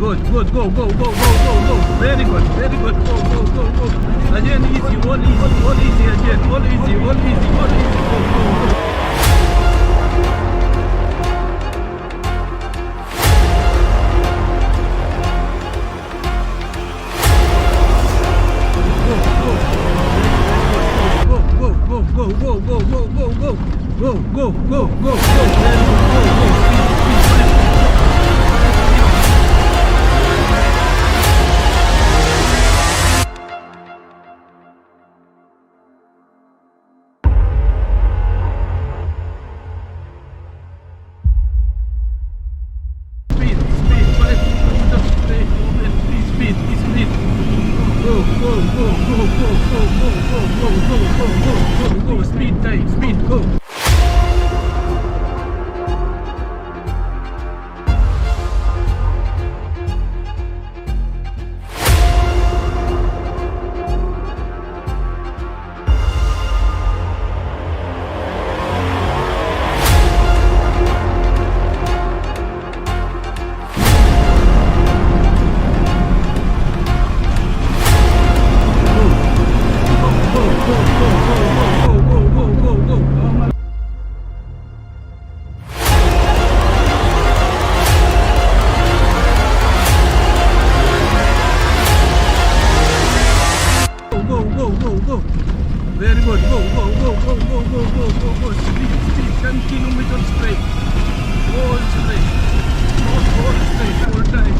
Good, good, go, go, go, go, go, go. Very good, very good. Go, go, go, go. Again, easy, all easy again. All easy, all easy, all easy. Go, go, go. Go, go, go, go, go, go, go, go, go, go, go, very good, go, go, speed, speed, go, speed time, speed, go. Very good. Go, go, go, go, go, go, go, go, go. Speed, speed. 10 kilometers straight. All straight. Not all straight. All time.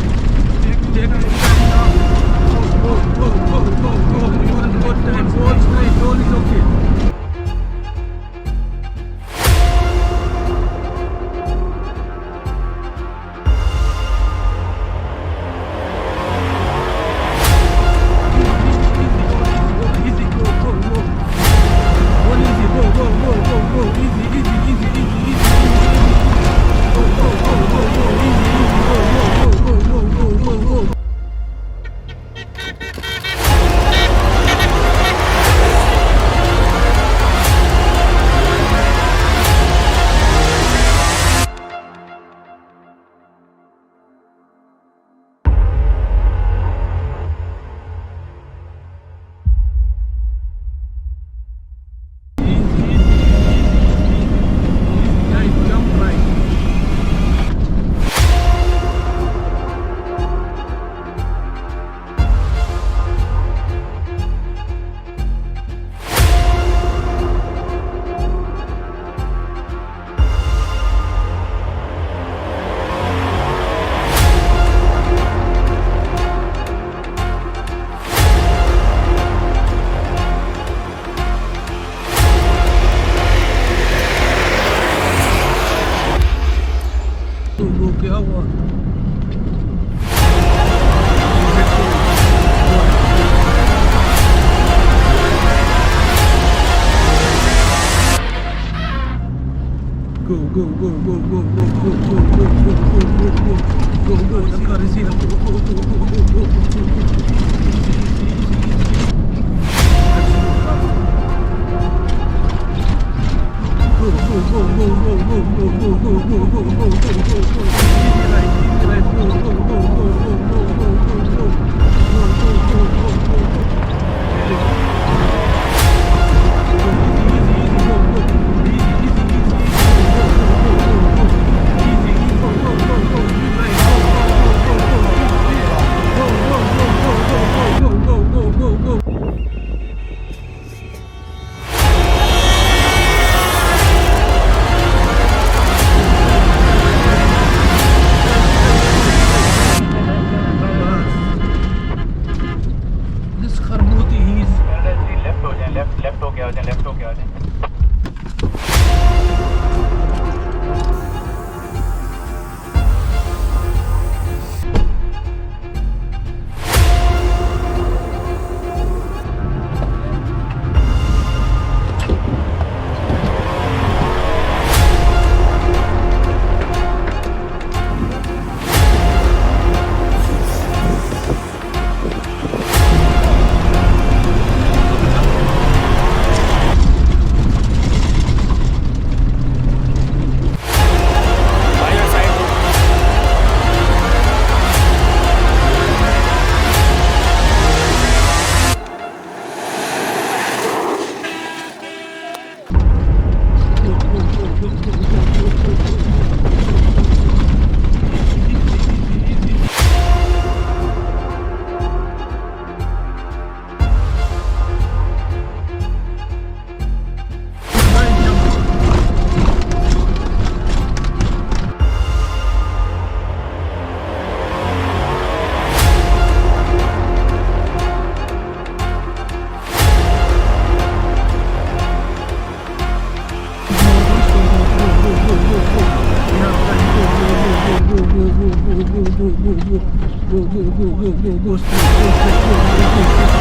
Take your time now. Go, go, go, go, go, go. You want good time. All straight. All is okay. क्या हुआ? Go, go, go, go, go, go, go, go, go, go, go, go, go, go, go, the car is here. Go, go, go, go, go, go, go, go. Go, go, go, go, go, go, go, go, go, go, go, go, go, go, go. Easy right, go, go, go, go, go, go, go, go, go, go, go, go, go, go, go. go, go, go, go, go, go, go, go, straight, go, straight, go, go, go, go,